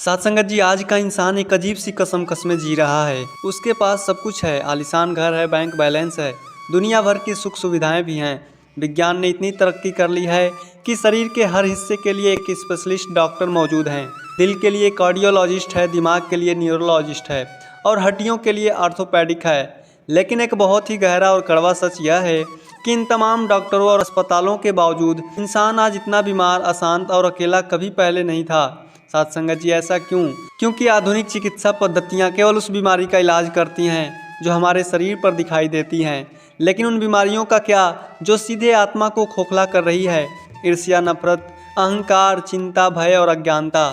साथ संगत जी, आज का इंसान एक अजीब सी कसम में जी रहा है। उसके पास सब कुछ है, आलीशान घर है, बैंक बैलेंस है, दुनिया भर की सुख सुविधाएं भी हैं। विज्ञान ने इतनी तरक्की कर ली है कि शरीर के हर हिस्से के लिए एक स्पेशलिस्ट डॉक्टर मौजूद हैं। दिल के लिए कार्डियोलॉजिस्ट है, दिमाग के लिए न्यूरोलॉजिस्ट है और हड्डियों के लिए ऑर्थोपेडिक है। लेकिन एक बहुत ही गहरा और कड़वा सच यह है कि इन तमाम डॉक्टरों और अस्पतालों के बावजूद इंसान आज इतना बीमार, अशांत और अकेला कभी पहले नहीं था। साथ संगत जी, ऐसा क्यों? क्योंकि आधुनिक चिकित्सा पद्धतियां केवल उस बीमारी का इलाज करती हैं जो हमारे शरीर पर दिखाई देती हैं, लेकिन उन बीमारियों का क्या जो सीधे आत्मा को खोखला कर रही है। ईर्ष्या, नफरत, अहंकार, चिंता, भय और अज्ञानता,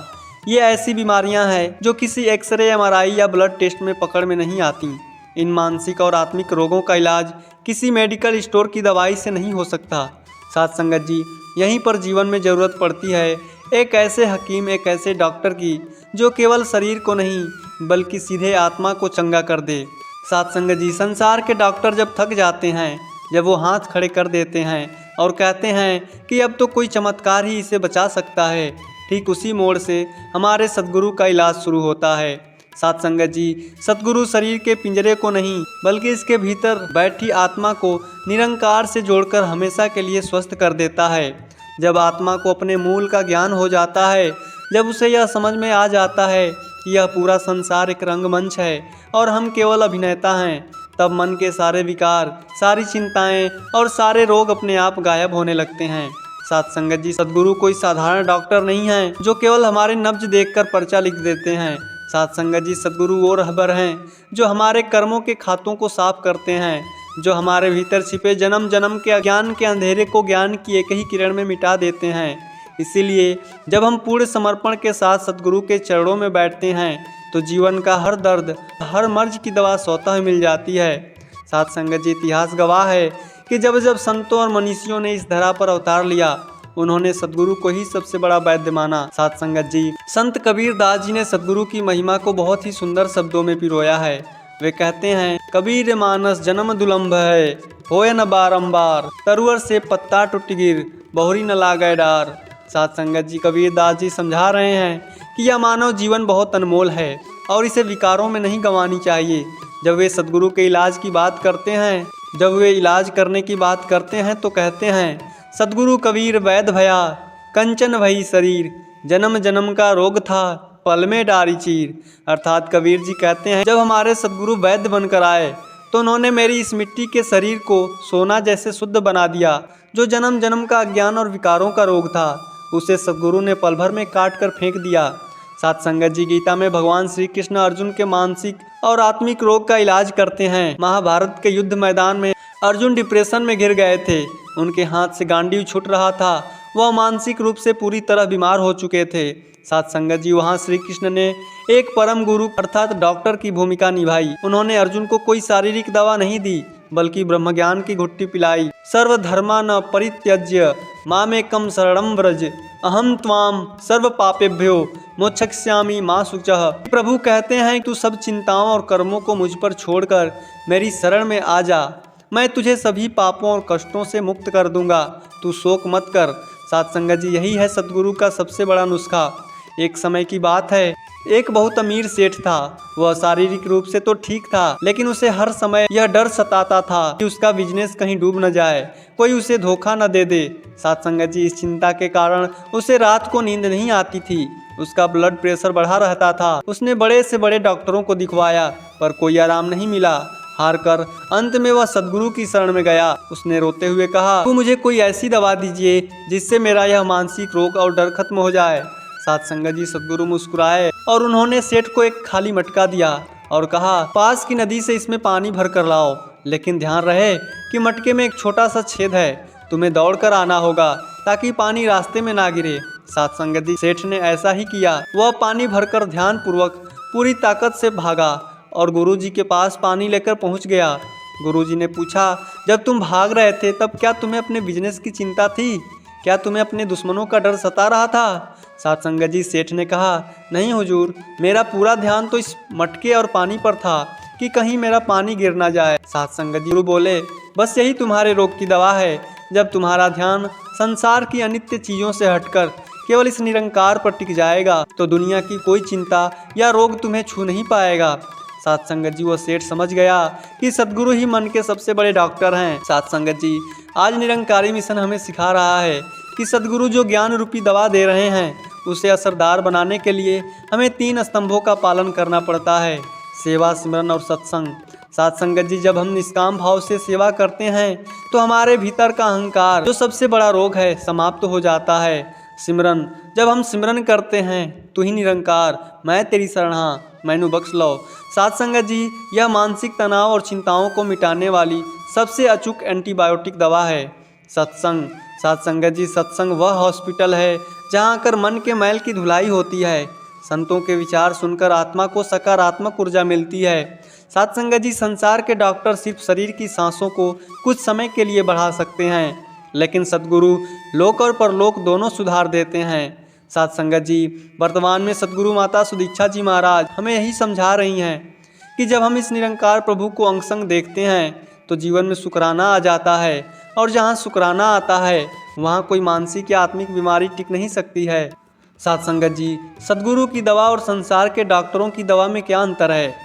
ये ऐसी बीमारियां हैं जो किसी एक्सरे, एमआरआई या ब्लड टेस्ट में पकड़ में नहीं आती। इन मानसिक और आत्मिक रोगों का इलाज किसी मेडिकल स्टोर की दवाई से नहीं हो सकता। साथ संगत जी, यहीं पर जीवन में ज़रूरत पड़ती है एक ऐसे हकीम, एक ऐसे डॉक्टर की जो केवल शरीर को नहीं बल्कि सीधे आत्मा को चंगा कर दे। साथ संगत जी, संसार के डॉक्टर जब थक जाते हैं, जब वो हाथ खड़े कर देते हैं और कहते हैं कि अब तो कोई चमत्कार ही इसे बचा सकता है, ठीक उसी मोड़ से हमारे सद्गुरु का इलाज शुरू होता है। साथ संगत जी, सद्गुरु शरीर के पिंजरे को नहीं बल्कि इसके भीतर बैठी आत्मा को निरंकार से जोड़कर हमेशा के लिए स्वस्थ कर देता है। जब आत्मा को अपने मूल का ज्ञान हो जाता है, जब उसे यह समझ में आ जाता है कि यह पूरा संसार एक रंगमंच है और हम केवल अभिनेता हैं, तब मन के सारे विकार, सारी चिंताएं और सारे रोग अपने आप गायब होने लगते हैं। साथ संगत जी, सद्गुरु कोई साधारण डॉक्टर नहीं है जो केवल हमारे नब्ज देखकर पर्चा लिख देते हैं। साथ संगत जी, सद्गुरु वो रहबर हैं जो हमारे कर्मों के खातों को साफ करते हैं, जो हमारे भीतर छिपे जन्म जन्म के अज्ञान के अंधेरे को ज्ञान की एक ही किरण में मिटा देते हैं। इसीलिए जब हम पूर्ण समर्पण के साथ सद्गुरु के चरणों में बैठते हैं तो जीवन का हर दर्द, हर मर्ज की दवा स्वतः मिल जाती है। साथ संगत जी, इतिहास गवाह है कि जब जब संतों और मनीषियों ने इस धरा पर अवतार लिया, उन्होंने सद्गुरु को ही सबसे बड़ा वैद्य माना। साथ संगत जी, संत कबीर दास जी ने सद्गुरु की महिमा को बहुत ही सुंदर शब्दों में पिरोया है। वे कहते हैं, कबीर मानस जन्म दुलंभ है, होए न बारंबार, तरुअर से पत्ता टूट गिर, बहुरी न लागै डार। साथ संगत जी, कबीर दास जी समझा रहे हैं कि यह मानव जीवन बहुत अनमोल है और इसे विकारों में नहीं गंवानी चाहिए। जब वे सद्गुरु के इलाज की बात करते हैं, जब वे इलाज करने की बात करते हैं तो कहते हैं, सद्गुरु कबीर वैद्य भया, कंचन भई शरीर, जन्म जन्म का रोग था, पल में डारी चीर। अर्थात कबीर जी कहते हैं, जब हमारे सद्गुरु वैद्य बनकर आए तो उन्होंने मेरी इस मिट्टी के शरीर को सोना जैसे शुद्ध बना दिया। जो जन्म जन्म का अज्ञान और विकारों का रोग था, उसे सद्गुरु ने पल भर में काट कर फेंक दिया। साथ संगत जी, गीता में भगवान श्री कृष्ण अर्जुन के मानसिक और आत्मिक रोग का इलाज करते हैं। महाभारत के युद्ध मैदान में अर्जुन डिप्रेशन में घिर गए थे, उनके हाथ से गांडीव छूट रहा था, वह मानसिक रूप से पूरी तरह बीमार हो चुके थे। साथ संगत जी, वहाँ श्री कृष्ण ने एक परम गुरु अर्थात डॉक्टर की भूमिका निभाई। उन्होंने अर्जुन को कोई शारीरिक दवा नहीं दी बल्कि ब्रह्म ज्ञान की घुट्टी पिलाई। सर्वधर्मा न परित्यज्य मामेकम शरणं व्रज, अहम त्वाम सर्व पापेभ्यो मोक्षयिष्यामि मा शुचः। प्रभु कहते हैं, तू सब चिंताओं और कर्मों को मुझ पर छोड़कर मेरी शरण में आ जा, मैं तुझे सभी पापों और कष्टों से मुक्त कर दूंगा, तू शोक मत कर। साथ संगत जी, यही है सद्गुरु का सबसे बड़ा नुस्खा। एक समय की बात है, एक बहुत अमीर सेठ था। वह शारीरिक रूप से तो ठीक था, लेकिन उसे हर समय यह डर सताता था कि उसका बिजनेस कहीं डूब न जाए, कोई उसे धोखा न दे दे। साथ संगत जी, इस चिंता के कारण उसे रात को नींद नहीं आती थी, उसका ब्लड प्रेशर बढ़ा रहता था। उसने बड़े से बड़े डॉक्टरों को दिखवाया पर कोई आराम नहीं मिला। हार कर अंत में वह सद्गुरु की शरण में गया। उसने रोते हुए कहा, तू मुझे कोई ऐसी दवा दीजिए जिससे मेरा यह मानसिक रोग और डर खत्म हो जाए। साथ संगत जी, सद्गुरु मुस्कुराए और उन्होंने सेठ को एक खाली मटका दिया और कहा, पास की नदी से इसमें पानी भर कर लाओ, लेकिन ध्यान रहे कि मटके में एक छोटा सा छेद है, तुम्हें दौड़कर आना होगा ताकि पानी रास्ते में ना गिरे। साथ संगत जी, सेठ ने ऐसा ही किया। वह पानी भरकर ध्यान पूर्वक पूरी ताकत से भागा और गुरुजी के पास पानी लेकर पहुंच गया। गुरुजी ने पूछा, जब तुम भाग रहे थे तब क्या तुम्हें अपने बिजनेस की चिंता थी? क्या तुम्हें अपने दुश्मनों का डर सता रहा था? साथ संगत जी, सेठ ने कहा, नहीं हुजूर, मेरा पूरा ध्यान तो इस मटके और पानी पर था कि कहीं मेरा पानी गिर ना जाए। साथ संगत जी, गुरु बोले, बस यही तुम्हारे रोग की दवा है। जब तुम्हारा ध्यान संसार की अनित्य चीज़ों से हटकर केवल इस निरंकार पर टिक जाएगा तो दुनिया की कोई चिंता या रोग तुम्हें छू नहीं पाएगा। साथ संगत जी, वो सेठ समझ गया कि सद्गुरु ही मन के सबसे बड़े डॉक्टर हैं। साथ संगत जी, आज निरंकारी मिशन हमें सिखा रहा है कि सद्गुरु जो ज्ञान रूपी दवा दे रहे हैं उसे असरदार बनाने के लिए हमें 3 स्तंभों का पालन करना पड़ता है: सेवा, सिमरन और सत्संग। साथ संगत जी, जब हम निष्काम भाव से सेवा करते हैं तो हमारे भीतर का अहंकार, जो सबसे बड़ा रोग है, समाप्त हो जाता है। सिमरन, जब हम सिमरन करते हैं, तू ही निरंकार, मैं तेरी शरणा, मैनू बख्श लो। साथ संगत जी, यह मानसिक तनाव और चिंताओं को मिटाने वाली सबसे अचूक एंटीबायोटिक दवा है। सत्संग, साथ संगत जी, सत्संग वह हॉस्पिटल है जहाँ आकर मन के मैल की धुलाई होती है। संतों के विचार सुनकर आत्मा को सकारात्मक ऊर्जा मिलती है। साथ संगत जी, संसार के डॉक्टर सिर्फ शरीर की सांसों को कुछ समय के लिए बढ़ा सकते हैं, लेकिन सद्गुरु लोक और परलोक दोनों सुधार देते हैं। साथ संगत जी, वर्तमान में सद्गुरु माता सुदीक्षा जी महाराज हमें यही समझा रही हैं कि जब हम इस निरंकार प्रभु को अंग संग देखते हैं तो जीवन में शुक्राना आ जाता है, और जहाँ शुक्राना आता है वहाँ कोई मानसिक या आत्मिक बीमारी टिक नहीं सकती है। साथ संगत जी, सद्गुरु की दवा और संसार के डॉक्टरों की दवा में क्या अंतर है?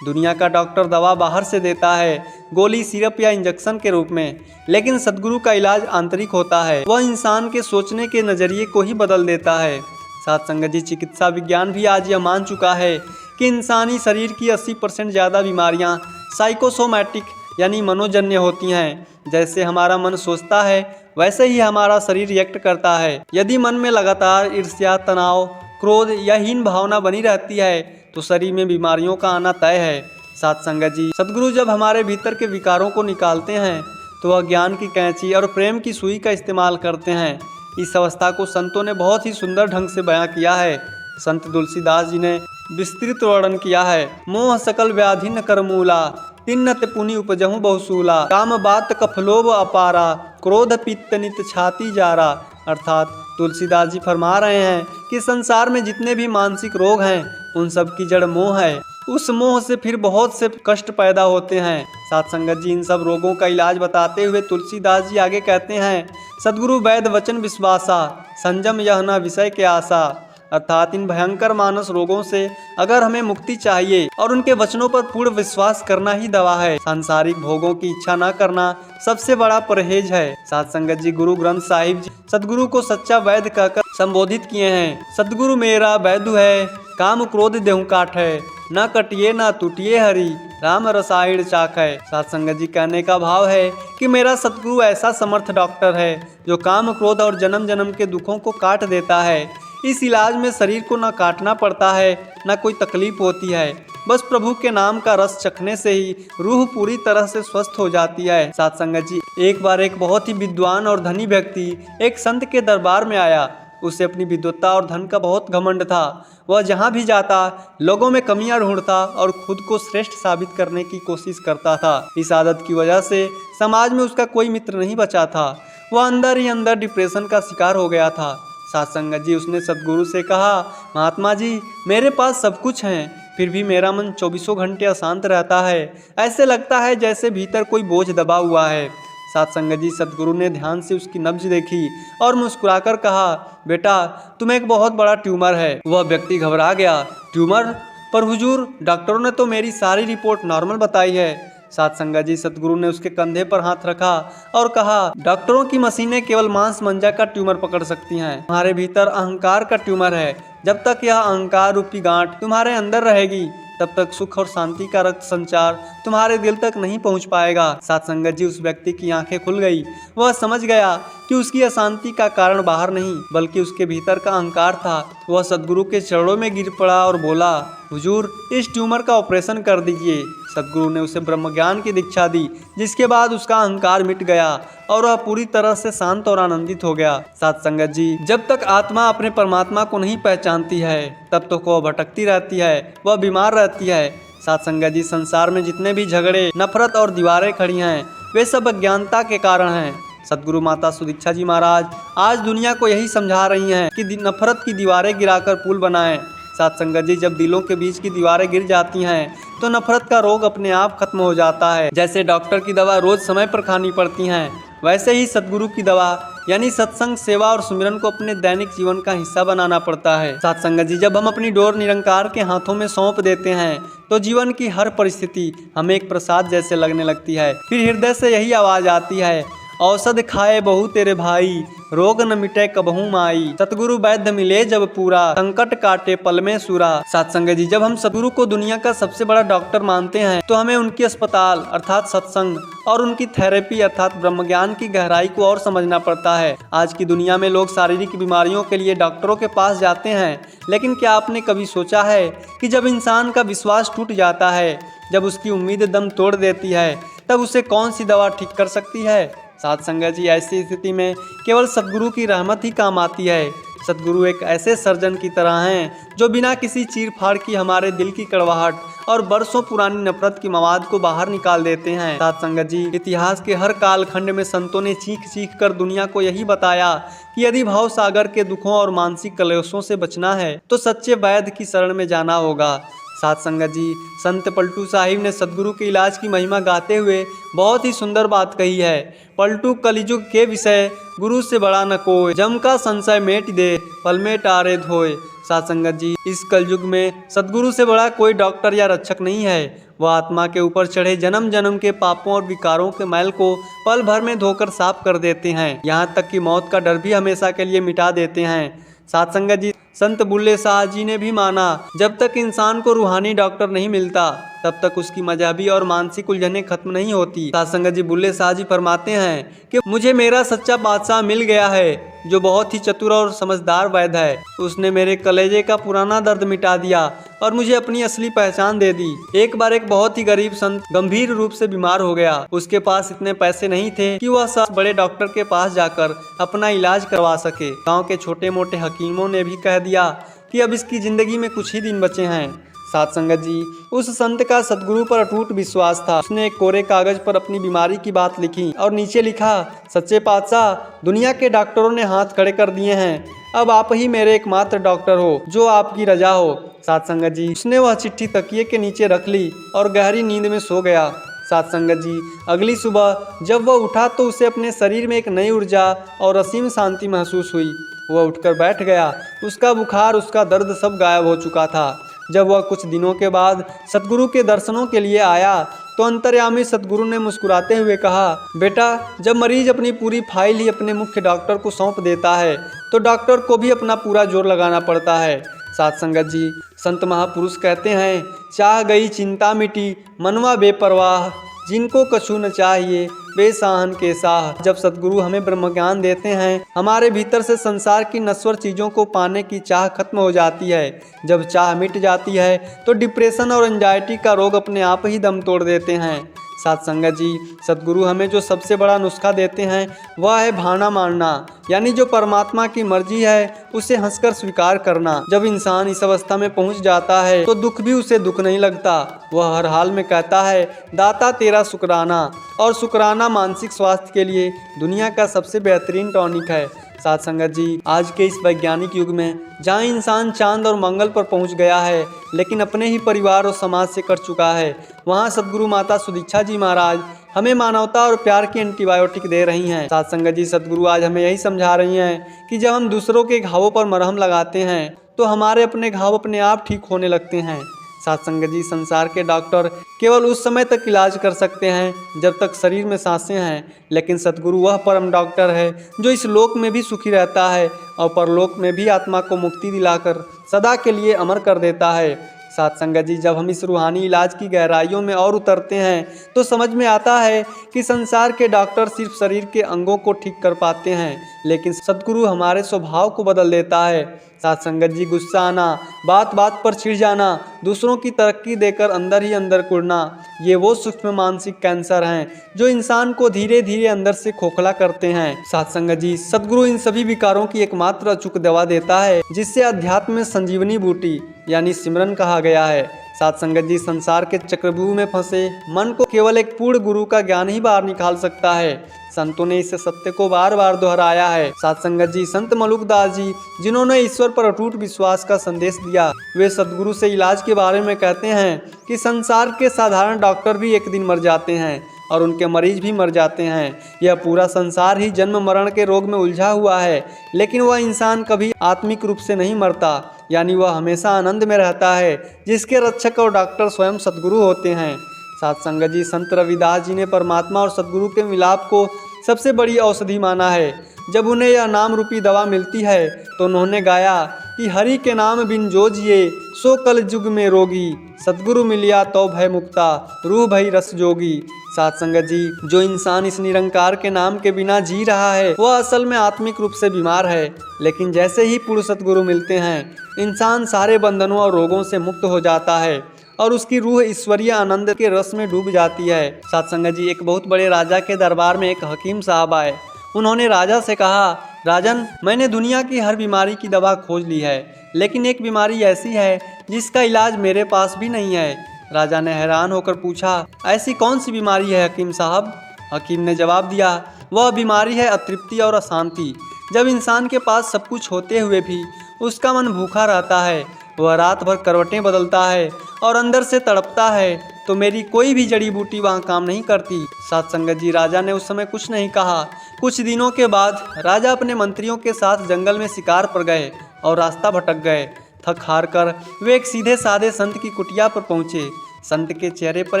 दुनिया का डॉक्टर दवा बाहर से देता है, गोली, सिरप या इंजेक्शन के रूप में, लेकिन सद्गुरु का इलाज आंतरिक होता है। वह इंसान के सोचने के नज़रिए को ही बदल देता है। साथ संगत जी, चिकित्सा विज्ञान भी आज यह मान चुका है कि इंसानी शरीर की 80% ज़्यादा बीमारियां साइकोसोमैटिक यानी मनोजन्य होती हैं। जैसे हमारा मन सोचता है वैसे ही हमारा शरीर रिएक्ट करता है। यदि मन में लगातार ईर्ष्या, तनाव, क्रोध या हीन भावना बनी रहती है तो शरीर में बीमारियों का आना तय है। साथ संगत जी, सद्गुरु जब हमारे भीतर के विकारों को निकालते हैं तो वह ज्ञान की कैंची और प्रेम की सुई का इस्तेमाल करते हैं। इस अवस्था को संतों ने बहुत ही सुंदर ढंग से बयां किया है। संत तुलसीदास जी ने विस्तृत वर्णन किया है। मोह सकल व्याधि न कर मूला, तिन्नत पुनि उपजहु बहुसूला, काम बात कफलोभ अपारा, क्रोध पित्त नित छाती जारा। अर्थात तुलसीदास जी फरमा रहे हैं कि संसार में जितने भी मानसिक रोग हैं उन सब की जड़ मोह है। उस मोह से फिर बहुत से कष्ट पैदा होते हैं। साथ संगत जी, इन सब रोगों का इलाज बताते हुए तुलसीदास जी आगे कहते हैं, सद्गुरु वैद्य वचन विश्वासा, संयम यह न विषय के आशा। अर्थात इन भयंकर मानस रोगों से अगर हमें मुक्ति चाहिए और उनके वचनों पर पूर्ण विश्वास करना ही दवा है। सांसारिक भोगों की इच्छा न करना सबसे बड़ा परहेज है। साथ संगत जी, गुरु ग्रंथ साहिब जी सद्गुरु को सच्चा वैद्य कहकर संबोधित किए हैं। सद्गुरु मेरा वैद्य है, काम क्रोध देहु काट है, न कटिए न टूटिए हरि, राम रसायन चाक है। साथ संगत जी, कहने का भाव है कि मेरा सद्गुरु ऐसा समर्थ डॉक्टर है जो काम, क्रोध और जन्म जन्म के दुखों को काट देता है। इस इलाज में शरीर को न काटना पड़ता है, न कोई तकलीफ होती है। बस प्रभु के नाम का रस चखने से ही रूह पूरी तरह से स्वस्थ हो जाती है। साथ संगत जी, एक बार एक बहुत ही विद्वान और धनी व्यक्ति एक संत के दरबार में आया। उसे अपनी विद्वत्ता और धन का बहुत घमंड था। वह जहाँ भी जाता लोगों में कमियां ढूंढता और खुद को श्रेष्ठ साबित करने की कोशिश करता था। इस आदत की वजह से समाज में उसका कोई मित्र नहीं बचा था। वह अंदर ही अंदर डिप्रेशन का शिकार हो गया था। साथ संगत जी, उसने सद्गुरु से कहा, महात्मा जी, मेरे पास सब कुछ है, फिर भी मेरा मन 24 घंटे अशांत रहता है। ऐसे लगता है जैसे भीतर कोई बोझ दबा हुआ है। साथ संगत जी, सद्गुरु ने ध्यान से उसकी नब्ज देखी और मुस्कुराकर कहा, बेटा, तुम्हें एक बहुत बड़ा ट्यूमर है। वह व्यक्ति घबरा गया। ट्यूमर? पर हुजूर, डॉक्टरों ने तो मेरी सारी रिपोर्ट नॉर्मल बताई है। साथ संगत जी, सद्गुरु ने उसके कंधे पर हाथ रखा और कहा, डॉक्टरों की मशीनें केवल मांस मंजा का ट्यूमर पकड़ सकती हैं। तुम्हारे भीतर अहंकार का ट्यूमर है। जब तक यह अहंकार रूपी गांठ तुम्हारे अंदर रहेगी तब तक सुख और शांति का रक्त संचार तुम्हारे दिल तक नहीं पहुंच पाएगा। साथ संगत जी, उस व्यक्ति की आंखें खुल गई। वह समझ गया कि उसकी अशांति का कारण बाहर नहीं बल्कि उसके भीतर का अहंकार था। वह सद्गुरु के चरणों में गिर पड़ा और बोला, हुजूर, इस ट्यूमर का ऑपरेशन कर दीजिए। सद्गुरु ने उसे ब्रह्म ज्ञान की दीक्षा दी, जिसके बाद उसका अहंकार मिट गया और वह पूरी तरह से शांत और आनंदित हो गया। साथ संगत जी, जब तक आत्मा अपने परमात्मा को नहीं पहचानती है तब तक वह भटकती रहती है, वह बीमार रहती है। साथ संगत जी, संसार में जितने भी झगड़े, नफरत और दीवारें खड़ी हैं वे सब अज्ञानता के कारण हैं। सद्गुरु माता सुदीक्षा जी महाराज आज दुनिया को यही समझा रही हैं कि नफरत की दीवारें गिराकर पुल बनाएं। साथ संगत जी, जब दिलों के बीच की दीवारें गिर जाती हैं तो नफरत का रोग अपने आप खत्म हो जाता है। जैसे डॉक्टर की दवा रोज समय पर खानी पड़ती है, वैसे ही सद्गुरु की दवा यानी सत्संग, सेवा और सुमिरन को अपने दैनिक जीवन का हिस्सा बनाना पड़ता है। साथ संगत जी, जब हम अपनी डोर निरंकार के हाथों में सौंप देते हैं तो जीवन की हर परिस्थिति हमें एक प्रसाद जैसे लगने लगती है। फिर हृदय से यही आवाज आती है, औषध खाए बहु तेरे भाई, रोग न मिटे कबहू माई, सतगुरु वैद्य मिले जब पूरा, संकट काटे पल में सूरा। साथ संगत जी, जब हम सतगुरु को दुनिया का सबसे बड़ा डॉक्टर मानते हैं तो हमें उनकी अस्पताल अर्थात सत्संग और उनकी थेरेपी अर्थात ब्रह्म ज्ञान की गहराई को और समझना पड़ता है। आज की दुनिया में लोग शारीरिक बीमारियों के लिए डॉक्टरों के पास जाते हैं, लेकिन क्या आपने कभी सोचा है कि जब इंसान का विश्वास टूट जाता है, जब उसकी उम्मीद दम तोड़ देती है, तब उसे कौन सी दवा ठीक कर सकती है। साथ संगत जी, ऐसी स्थिति में केवल सतगुरु की रहमत ही काम आती है। सतगुरु एक ऐसे सर्जन की तरह हैं जो बिना किसी चीर फाड़ की हमारे दिल की कड़वाहट और बरसों पुरानी नफरत की मवाद को बाहर निकाल देते हैं। साथ संगत जी, इतिहास के हर कालखंड में संतों ने चीख चीख कर दुनिया को यही बताया कि यदि भाव सागर के दुखों और मानसिक कलेशों से बचना है तो सच्चे वैद्य की शरण में जाना होगा। साथ संगत जी, संत पलटू साहिब ने सतगुरु के इलाज की महिमा गाते हुए बहुत ही सुंदर बात कही है। पलटू कलिजुग के विषय, गुरु से बड़ा न कोय, जम का संशय मेट दे, पल में टारे धोए। साथ संगत जी, इस कलयुग में सतगुरु से बड़ा कोई डॉक्टर या रक्षक नहीं है। वह आत्मा के ऊपर चढ़े जन्म जन्म के पापों और विकारों के मैल को पल भर में धोकर साफ कर देते हैं। यहाँ तक कि मौत का डर भी हमेशा के लिए मिटा देते हैं। साथ संगत जी, संत बुल्ले शाह जी ने भी माना, जब तक इंसान को रूहानी डॉक्टर नहीं मिलता तब तक उसकी मजहबी और मानसिक उलझनें खत्म नहीं होती। साथ संगत जी, बुल्ले शाह जी फरमाते हैं कि मुझे मेरा सच्चा बादशाह मिल गया है जो बहुत ही चतुर और समझदार वैद्य है। उसने मेरे कलेजे का पुराना दर्द मिटा दिया और मुझे अपनी असली पहचान दे दी। एक बार एक बहुत ही गरीब संत गंभीर रूप से बीमार हो गया। उसके पास इतने पैसे नहीं थे कि वह सब बड़े डॉक्टर के पास जाकर अपना इलाज करवा सके। गांव के छोटे मोटे हकीमों ने भी कह दिया कि अब इसकी जिंदगी में कुछ ही दिन बचे हैं। साथ संगत जी, उस संत का सतगुरु पर अटूट विश्वास था। उसने एक कोरे कागज पर अपनी बीमारी की बात लिखी और नीचे लिखा, सच्चे पातशाह, दुनिया के डॉक्टरों ने हाथ खड़े कर दिए हैं, अब आप ही मेरे एकमात्र डॉक्टर हो, जो आपकी रजा हो। साथ संगत जी, उसने वह चिट्ठी तकिए के नीचे रख ली और गहरी नींद में सो गया। साथ संगत जी, अगली सुबह जब वह उठा तो उसे अपने शरीर में एक नई ऊर्जा और असीम शांति महसूस हुई। वह उठकर बैठ गया। उसका बुखार, उसका दर्द सब गायब हो चुका था। जब वह कुछ दिनों के बाद सतगुरु के दर्शनों के लिए आया तो अंतर्यामी सतगुरु ने मुस्कुराते हुए कहा, बेटा, जब मरीज अपनी पूरी फाइल ही अपने मुख्य डॉक्टर को सौंप देता है तो डॉक्टर को भी अपना पूरा जोर लगाना पड़ता है। साथ संगत जी, संत महापुरुष कहते हैं, चाह गई चिंता मिटी, मनवा बेपरवाह, जिनको कछु न चाहिए वे साहन के साह। जब सतगुरु हमें ब्रह्म ज्ञान देते हैं, हमारे भीतर से संसार की नश्वर चीज़ों को पाने की चाह खत्म हो जाती है। जब चाह मिट जाती है तो डिप्रेशन और एंजाइटी का रोग अपने आप ही दम तोड़ देते हैं। साथ संगत जी, सतगुरु हमें जो सबसे बड़ा नुस्खा देते हैं वह है भाना मानना, यानी जो परमात्मा की मर्जी है उसे हंसकर स्वीकार करना। जब इंसान इस अवस्था में पहुंच जाता है तो दुख भी उसे दुख नहीं लगता। वह हर हाल में कहता है, दाता तेरा शुक्राना। और शुक्राना मानसिक स्वास्थ्य के लिए दुनिया का सबसे बेहतरीन टॉनिक है। साथ संगत जी, आज के इस वैज्ञानिक युग में जहाँ इंसान चांद और मंगल पर पहुँच गया है लेकिन अपने ही परिवार और समाज से कट चुका है, वहाँ सदगुरु माता सुदीक्षा जी महाराज हमें मानवता और प्यार की एंटीबायोटिक दे रही हैं। साथ संगत जी, सदगुरु आज हमें यही समझा रही हैं कि जब हम दूसरों के घावों पर मरहम लगाते हैं तो हमारे अपने घाव अपने आप ठीक होने लगते हैं। साथ संगत जी, संसार के डॉक्टर केवल उस समय तक इलाज कर सकते हैं जब तक शरीर में सांसें हैं, लेकिन सतगुरु वह परम डॉक्टर है जो इस लोक में भी सुखी रहता है और परलोक में भी आत्मा को मुक्ति दिलाकर सदा के लिए अमर कर देता है। साथ संगत जी, जब हम इस रूहानी इलाज की गहराइयों में और उतरते हैं तो समझ में आता है कि संसार के डॉक्टर सिर्फ शरीर के अंगों को ठीक कर पाते हैं, लेकिन सतगुरु हमारे स्वभाव को बदल देता है। साथ संगत जी, गुस्सा आना, बात बात पर छिड़ जाना, दूसरों की तरक्की देकर अंदर ही अंदर कुड़ना, ये वो सूक्ष्म मानसिक कैंसर हैं जो इंसान को धीरे धीरे अंदर से खोखला करते हैं। साथ संगत जी, सतगुरु इन सभी विकारों की एकमात्र अचूक दवा देता है जिससे अध्यात्म में संजीवनी बूटी यानी सिमरन कहा गया है। साथ संगत जी, संसार के चक्रव्यूह में फंसे मन को केवल एक पूर्ण गुरु का ज्ञान ही बाहर निकाल सकता है। संतों ने इस सत्य को बार बार दोहराया है। साथ संगत जी, संत मलुकदास जी जिन्होंने ईश्वर पर अटूट विश्वास का संदेश दिया, वे सदगुरु से इलाज के बारे में कहते हैं कि संसार के साधारण डॉक्टर भी एक दिन मर जाते हैं और उनके मरीज भी मर जाते हैं। यह पूरा संसार ही जन्म मरण के रोग में उलझा हुआ है, लेकिन वह इंसान कभी आत्मिक रूप से नहीं मरता, यानी वह हमेशा आनंद में रहता है, जिसके रक्षक और डॉक्टर स्वयं सद्गुरु होते हैं। साथ संगत जी, संत रविदास जी ने परमात्मा और सद्गुरु के मिलाप को सबसे बड़ी औषधि माना है। जब उन्हें यह नाम रूपी दवा मिलती है तो उन्होंने गाया कि हरि के नाम बिन जो जिए सो कल जुग में रोगी, सद्गुरु मिलिया तो भय मुक्ता रूह भई रस जोगी। साथ संगत जी, जो इंसान इस निरंकार के नाम के बिना जी रहा है वह असल में आत्मिक रूप से बीमार है, लेकिन जैसे ही पूर्ण सद्गुरु मिलते हैं इंसान सारे बंधनों और रोगों से मुक्त हो जाता है और उसकी रूह ईश्वरीय आनंद के रस में डूब जाती है। साथ संगत जी, एक बहुत बड़े राजा के दरबार में एक हकीम साहब आए। उन्होंने राजा से कहा, राजन, मैंने दुनिया की हर बीमारी की दवा खोज ली है, लेकिन एक बीमारी ऐसी है जिसका इलाज मेरे पास भी नहीं है। राजा ने हैरान होकर पूछा, ऐसी कौन सी बीमारी है हकीम साहब? हकीम ने जवाब दिया, वह बीमारी है अतृप्ति और अशांति। जब इंसान के पास सब कुछ होते हुए भी उसका मन भूखा रहता है, वह रात भर करवटें बदलता है और अंदर से तड़पता है, तो मेरी कोई भी जड़ी बूटी वहाँ काम नहीं करती। साथ संगत जी, राजा ने उस समय कुछ नहीं कहा। कुछ दिनों के बाद राजा अपने मंत्रियों के साथ जंगल में शिकार पर गए और रास्ता भटक गए। थक हार कर वे एक सीधे साधे संत की कुटिया पर पहुँचे। संत के चेहरे पर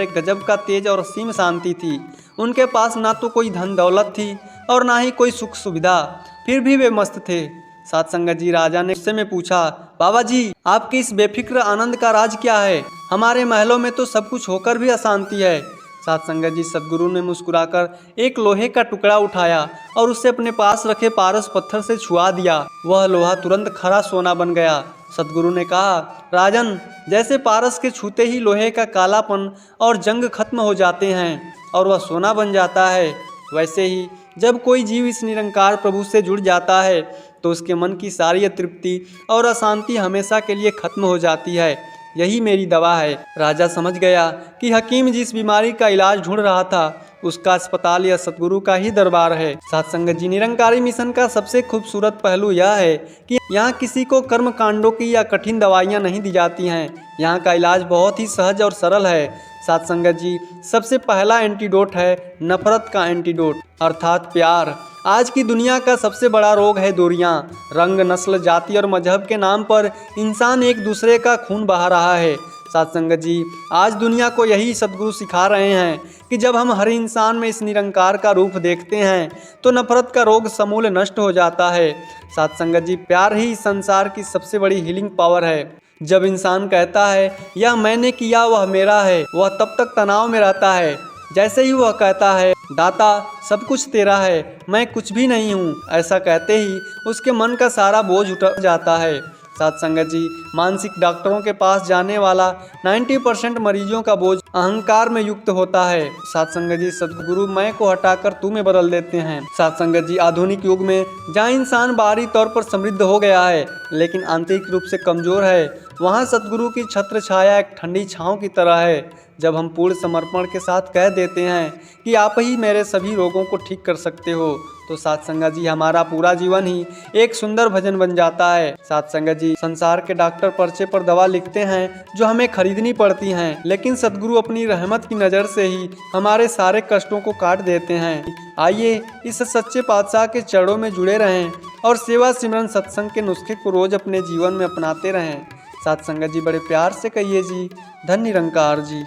एक गजब का तेज और असीम शांति थी। उनके पास ना तो कोई धन दौलत थी और ना ही कोई सुख सुविधा, फिर भी वे मस्त थे। साथ संगत जी, राजा ने गुस्से में पूछा, बाबा जी, आपके इस बेफिक्र आनंद का राज क्या है? हमारे महलों में तो सब कुछ होकर भी अशांति है। साथ संगत जी, सद्गुरु ने मुस्कुराकर एक लोहे का टुकड़ा उठाया और उसे अपने पास रखे पारस पत्थर से छुआ दिया। वह लोहा तुरंत खरा सोना बन गया। सद्गुरु ने कहा, राजन, जैसे पारस के छूते ही लोहे का कालापन और जंग खत्म हो जाते हैं और वह सोना बन जाता है, वैसे ही जब कोई जीव इस निरंकार प्रभु से जुड़ जाता है तो उसके मन की सारी अतृप्ति और अशांति हमेशा के लिए खत्म हो जाती है। यही मेरी दवा है। राजा समझ गया कि हकीम जिस बीमारी का इलाज ढूंढ रहा था उसका अस्पताल या सद्गुरु का ही दरबार है। साथ संगत जी, निरंकारी मिशन का सबसे खूबसूरत पहलू यह है कि यहाँ किसी को कर्म कांडों की या कठिन दवाइयाँ नहीं दी जाती हैं। यहाँ का इलाज बहुत ही सहज और सरल है। साथ संगत जी, सबसे पहला एंटीडोट है नफरत का एंटीडोट, अर्थात प्यार। आज की दुनिया का सबसे बड़ा रोग है दूरियां। रंग, नस्ल, जाति और मजहब के नाम पर इंसान एक दूसरे का खून बहा रहा है। साथ संगत जी, आज दुनिया को यही सद्गुरु सिखा रहे हैं कि जब हम हर इंसान में इस निरंकार का रूप देखते हैं तो नफरत का रोग समूल नष्ट हो जाता है। साथ संगत जी, प्यार ही इस संसार की सबसे बड़ी हीलिंग पावर है। जब इंसान कहता है यह मैंने किया वह मेरा है, वह तब तक तनाव में रहता है। जैसे ही वह कहता है दाता सब कुछ तेरा है, मैं कुछ भी नहीं हूँ, ऐसा कहते ही उसके मन का सारा बोझ उतर जाता है। साथ संगत जी, मानसिक डॉक्टरों के पास जाने वाला 90% मरीजों का बोझ अहंकार में युक्त होता है। साथ संगत जी, सद्गुरु मैं को हटाकर तू में बदल देते हैं। साथ संगत जी, आधुनिक युग में जहाँ इंसान बाहरी तौर पर समृद्ध हो गया है लेकिन आंतरिक रूप से कमजोर है, वहाँ सद्गुरु की छत्र छाया एक ठंडी छाँव की तरह है। जब हम पूर्ण समर्पण के साथ कह देते हैं कि आप ही मेरे सभी रोगों को ठीक कर सकते हो, तो साथ संगत जी, हमारा पूरा जीवन ही एक सुंदर भजन बन जाता है। साथ संगत जी, संसार के डॉक्टर पर्चे पर दवा लिखते हैं जो हमें खरीदनी पड़ती हैं, लेकिन सद्गुरु अपनी रहमत की नज़र से ही हमारे सारे कष्टों को काट देते हैं। आइए इस सच्चे पातशाह के चरणों में जुड़े रहें और सेवा सिमरन सत्संग के नुस्खे को रोज अपने जीवन में अपनाते रहें। साथ संगत जी, बड़े प्यार से कहिए जी, धन निरंकार जी।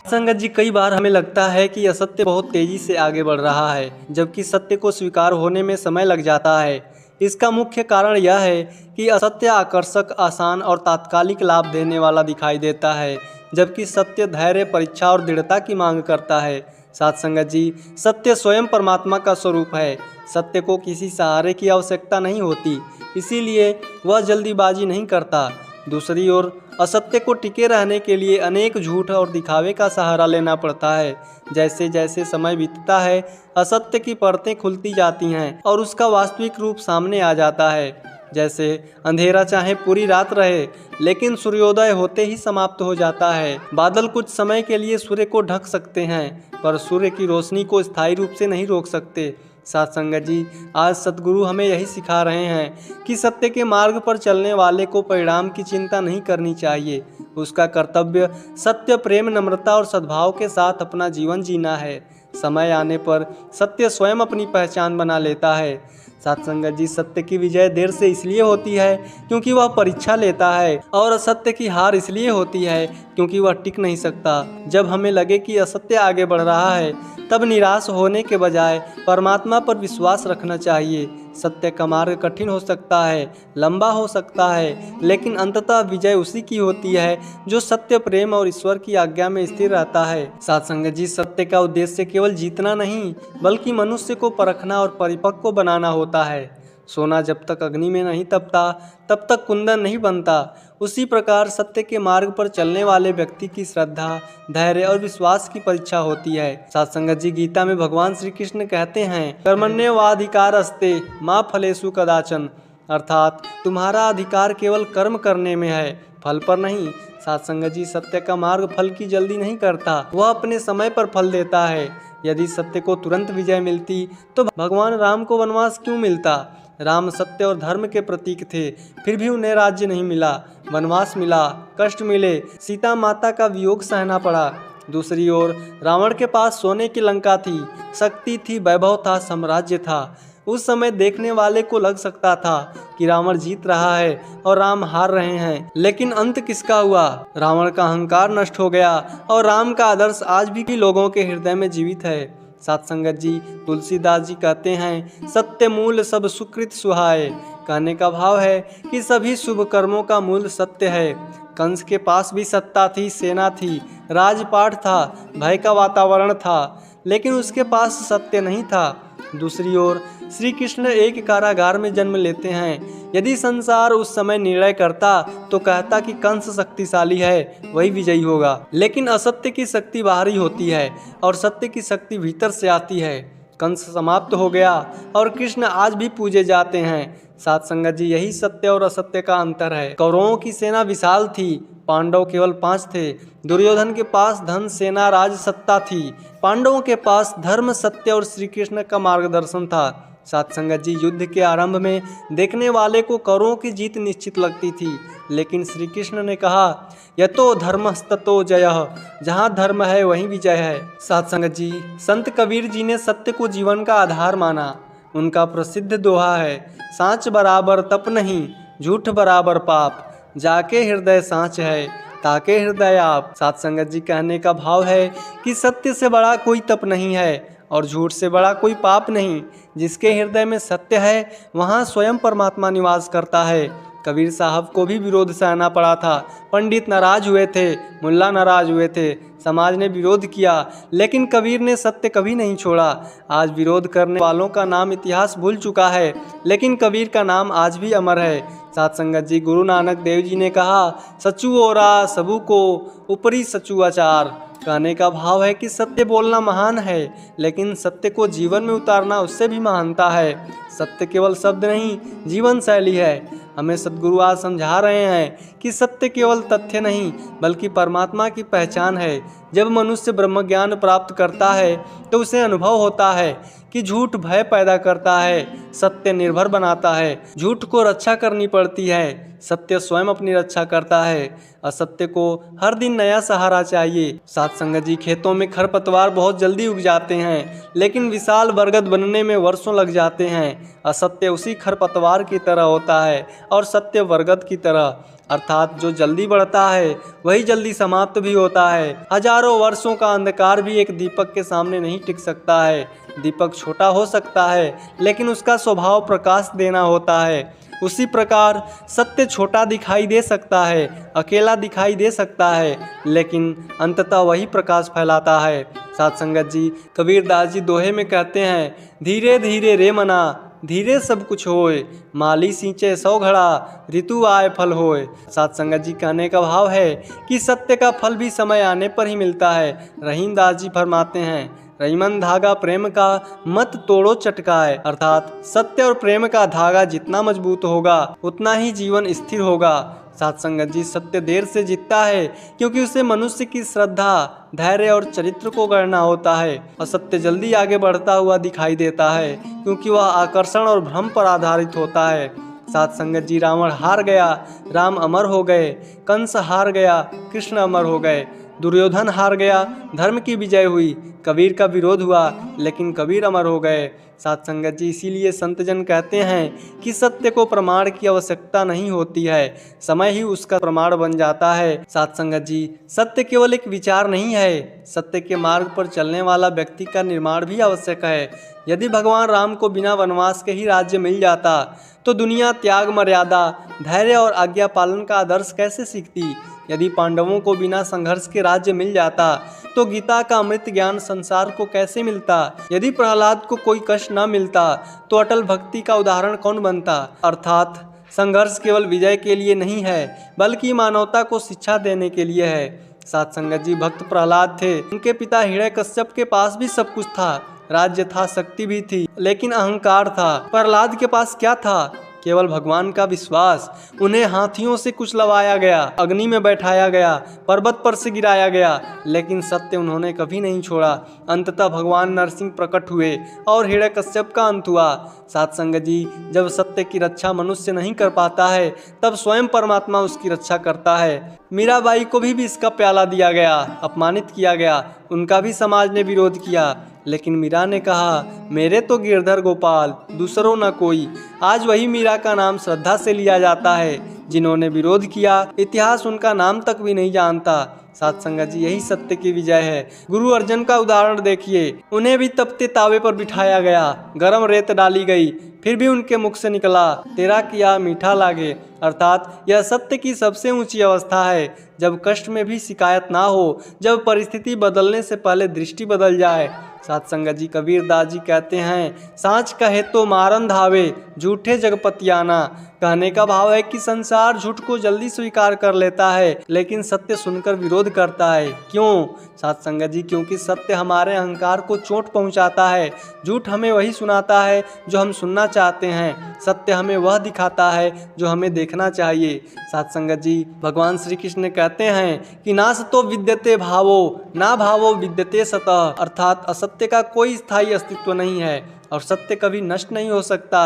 संगत जी, कई बार हमें लगता है कि असत्य बहुत तेजी से आगे बढ़ रहा है, जबकि सत्य को स्वीकार होने में समय लग जाता है। इसका मुख्य कारण यह है कि असत्य आकर्षक, आसान और तात्कालिक लाभ देने वाला दिखाई देता है, जबकि सत्य धैर्य, परीक्षा और दृढ़ता की मांग करता है। साथ संगत जी, सत्य स्वयं परमात्मा का स्वरूप है। सत्य को किसी सहारे की आवश्यकता नहीं होती, इसीलिए वह जल्दीबाजी नहीं करता। दूसरी ओर असत्य को टिके रहने के लिए अनेक झूठ और दिखावे का सहारा लेना पड़ता है। जैसे जैसे समय बीतता है असत्य की परतें खुलती जाती हैं और उसका वास्तविक रूप सामने आ जाता है। जैसे अंधेरा चाहे पूरी रात रहे लेकिन सूर्योदय होते ही समाप्त हो जाता है। बादल कुछ समय के लिए सूर्य को ढक सकते हैं पर सूर्य की रोशनी को स्थायी रूप से नहीं रोक सकते। साथ संगत जी, आज सतगुरु हमें यही सिखा रहे हैं कि सत्य के मार्ग पर चलने वाले को परिणाम की चिंता नहीं करनी चाहिए। उसका कर्तव्य सत्य, प्रेम, नम्रता और सद्भाव के साथ अपना जीवन जीना है। समय आने पर सत्य स्वयं अपनी पहचान बना लेता है। साथ संगत जी, सत्य की विजय देर से इसलिए होती है क्योंकि वह परीक्षा लेता है, और असत्य की हार इसलिए होती है क्योंकि वह टिक नहीं सकता। जब हमें लगे कि असत्य आगे बढ़ रहा है, तब निराश होने के बजाय परमात्मा पर विश्वास रखना चाहिए। सत्य का मार्ग कठिन हो सकता है, लंबा हो सकता है, लेकिन अंततः विजय उसी की होती है जो सत्य, प्रेम और ईश्वर की आज्ञा में स्थिर रहता है। साथ संगत जी, सत्य का उद्देश्य केवल जीतना नहीं, बल्कि मनुष्य को परखना और परिपक्व बनाना होता है। सोना जब तक अग्नि में नहीं तपता, तब तक कुंदन नहीं बनता। उसी प्रकार सत्य के मार्ग पर चलने वाले व्यक्ति की श्रद्धा, धैर्य और विश्वास की परीक्षा होती है। साथ संगत जी, गीता में भगवान श्री कृष्ण कहते हैं, कर्मण्येवाधिकारस्ते मा फलेषु कदाचन, अर्थात तुम्हारा अधिकार केवल कर्म करने में है, फल पर नहीं। साथ संगत जी, सत्य का मार्ग फल की जल्दी नहीं करता, वह अपने समय पर फल देता है। यदि सत्य को तुरंत विजय मिलती तो भगवान राम को वनवास क्यों मिलता? राम सत्य और धर्म के प्रतीक थे, फिर भी उन्हें राज्य नहीं मिला, वनवास मिला, कष्ट मिले, सीता माता का वियोग सहना पड़ा। दूसरी ओर रावण के पास सोने की लंका थी, शक्ति थी, वैभव था, साम्राज्य था। उस समय देखने वाले को लग सकता था कि रावण जीत रहा है और राम हार रहे हैं, लेकिन अंत किसका हुआ? रावण का अहंकार नष्ट हो गया और राम का आदर्श आज भी लोगों के हृदय में जीवित है। साथ संगत जी, तुलसीदास जी कहते हैं, सत्य मूल सब सुकृत सुहाए। कहने का भाव है कि सभी शुभ कर्मों का मूल सत्य है। कंस के पास भी सत्ता थी, सेना थी, राजपाट था, भय का वातावरण था, लेकिन उसके पास सत्य नहीं था। दूसरी ओर श्री कृष्ण एक कारागार में जन्म लेते हैं। यदि संसार उस समय निर्णय करता तो कहता कि कंस शक्तिशाली है, वही विजयी होगा, लेकिन असत्य की शक्ति बाहरी होती है और सत्य की शक्ति भीतर से आती है। कंस समाप्त हो गया और कृष्ण आज भी पूजे जाते हैं। साथ संगत जी, यही सत्य और असत्य का अंतर है। कौरवों की सेना विशाल थी, पांडव केवल 5 थे। दुर्योधन के पास धन, सेना, राज, सत्ता थी। पांडवों के पास धर्म, सत्य और श्री कृष्ण का मार्गदर्शन था। साथ संगत जी, युद्ध के आरंभ में देखने वाले को कौरवों की जीत निश्चित लगती थी, लेकिन श्री कृष्ण ने कहा, यतो धर्मस्ततो जयः, जहाँ धर्म है वहीं विजय है। साथ संगत जी, संत कबीर जी ने सत्य को जीवन का आधार माना। उनका प्रसिद्ध दोहा है, सांच बराबर तप नहीं, झूठ बराबर पाप, जाके हृदय सांच है, ताके हृदय आप। साथ संगत जी, कहने का भाव है कि सत्य से बड़ा कोई तप नहीं है और झूठ से बड़ा कोई पाप नहीं। जिसके हृदय में सत्य है, वहाँ स्वयं परमात्मा निवास करता है। कबीर साहब को भी विरोध सहना पड़ा था। पंडित नाराज हुए थे, मुल्ला नाराज हुए थे, समाज ने विरोध किया, लेकिन कबीर ने सत्य कभी नहीं छोड़ा। आज विरोध करने वालों का नाम इतिहास भूल चुका है, लेकिन कबीर का नाम आज भी अमर है। साथ संगत जी, गुरु नानक देव जी ने कहा, सचु ओरा सबू को ऊपरी सचु आचार। कहने का भाव है कि सत्य बोलना महान है, लेकिन सत्य को जीवन में उतारना उससे भी महानता है। सत्य केवल शब्द नहीं, जीवन शैली है। हमें सद्गुरु आज समझा रहे हैं कि सत्य केवल तथ्य नहीं, बल्कि परमात्मा की पहचान है। जब मनुष्य ब्रह्म ज्ञान प्राप्त करता है तो उसे अनुभव होता है कि झूठ भय पैदा करता है, सत्य निर्भर बनाता है। झूठ को रक्षा करनी पड़ती है, सत्य स्वयं अपनी रक्षा करता है। असत्य को हर दिन नया सहारा चाहिए। साथ संगत जी, खेतों में खरपतवार बहुत जल्दी उग जाते हैं, लेकिन विशाल बरगद बनने में वर्षों लग जाते हैं। असत्य उसी खरपतवार की तरह होता है और सत्य बरगद की तरह, अर्थात जो जल्दी बढ़ता है वही जल्दी समाप्त भी होता है। हजारों वर्षों का अंधकार भी एक दीपक के सामने नहीं टिक सकता है। दीपक छोटा हो सकता है, लेकिन उसका स्वभाव प्रकाश देना होता है। उसी प्रकार सत्य छोटा दिखाई दे सकता है, अकेला दिखाई दे सकता है, लेकिन अंततः वही प्रकाश फैलाता है। साथ संगत जी, कबीरदास जी दोहे में कहते हैं, धीरे धीरे रे मना, धीरे सब कुछ होए, माली सींचे 100 घड़ा, ऋतु आए फल होए। साथ संगत जी, कहने का भाव है कि सत्य का फल भी समय आने पर ही मिलता है। रहीम दास जी फरमाते हैं, रईमन धागा प्रेम का मत तोड़ो चटकाए, अर्थात सत्य और प्रेम का धागा जितना मजबूत होगा उतना ही जीवन स्थिर होगा। साथ संगत जी, सत्य देर से जीतता है क्योंकि उसे मनुष्य की श्रद्धा, धैर्य और चरित्र को गढ़ना होता है। असत्य जल्दी आगे बढ़ता हुआ दिखाई देता है क्योंकि वह आकर्षण और भ्रम पर आधारित होता है। साथ संगत जी, रावण हार गया, राम अमर हो गए। कंस हार गया, कृष्ण अमर हो गए। दुर्योधन हार गया, धर्म की विजय हुई। कबीर का विरोध हुआ, लेकिन कबीर अमर हो गए। साथ संगत जी, इसीलिए संतजन कहते हैं कि सत्य को प्रमाण की आवश्यकता नहीं होती है, समय ही उसका प्रमाण बन जाता है। साथ संगत जी, सत्य केवल एक विचार नहीं है, सत्य के मार्ग पर चलने वाला व्यक्ति का निर्माण भी आवश्यक है। यदि भगवान राम को बिना वनवास के ही राज्य मिल जाता तो दुनिया त्याग, मर्यादा, धैर्य और आज्ञा पालन का आदर्श कैसे सीखती। यदि पांडवों को बिना संघर्ष के राज्य मिल जाता तो गीता का अमृत ज्ञान संसार को कैसे मिलता। यदि प्रहलाद को कोई कष्ट न मिलता तो अटल भक्ति का उदाहरण कौन बनता। अर्थात संघर्ष केवल विजय के लिए नहीं है, बल्कि मानवता को शिक्षा देने के लिए है। साथ संगत जी, भक्त प्रहलाद थे, उनके पिता हिरण्यकश्यप के पास भी सब कुछ था, राज्य था, शक्ति भी थी, लेकिन अहंकार था। प्रहलाद के पास क्या था? केवल भगवान का विश्वास। उन्हें हाथियों से कुचलवाया गया, अग्नि में बैठाया गया, पर्वत पर से गिराया गया, लेकिन सत्य उन्होंने कभी नहीं छोड़ा। अंततः भगवान नरसिंह प्रकट हुए और हिरण्यकश्यप का अंत हुआ। साथ संगत जी, जब सत्य की रक्षा मनुष्य नहीं कर पाता है तब स्वयं परमात्मा उसकी रक्षा करता है। मीराबाई को भी इसका प्याला दिया गया, अपमानित किया गया, उनका भी समाज ने विरोध किया, लेकिन मीरा ने कहा, मेरे तो गिरधर गोपाल, दूसरों न कोई। आज वही मीरा का नाम श्रद्धा से लिया जाता है। जिन्होंने विरोध किया, इतिहास उनका नाम तक भी नहीं जानता। साथ संगत जी, यही सत्य की विजय है। गुरु अर्जुन का उदाहरण देखिए, उन्हें भी तपते तावे पर बिठाया गया, गरम रेत डाली गई, फिर भी उनके मुख से निकला, तेरा किया मीठा लागे। अर्थात यह सत्य की सबसे ऊंची अवस्था है, जब कष्ट में भी शिकायत ना हो, जब परिस्थिति बदलने से पहले दृष्टि बदल जाए। साथ संगत जी, कबीर दास जी कहते हैं, सांच कहे तो मारन धावे, झूठे जगपतियाना। कहने का भाव है कि संसार झूठ को जल्दी स्वीकार कर लेता है, लेकिन सत्य सुनकर विरोध करता है। क्यों? साथ संगत जी, क्योंकि सत्य हमारे अहंकार को चोट पहुंचाता है। झूठ हमें वही सुनाता है जो हम सुनना चाहते हैं, सत्य हमें वह दिखाता है जो हमें देखना चाहिए। साथ संगत जी, भगवान श्री कृष्ण कहते हैं कि नासतो विद्यते भावो, ना भावो विद्यते सतः। अर्थात असत्य का कोई स्थायी अस्तित्व नहीं है और सत्य कभी नष्ट नहीं हो सकता।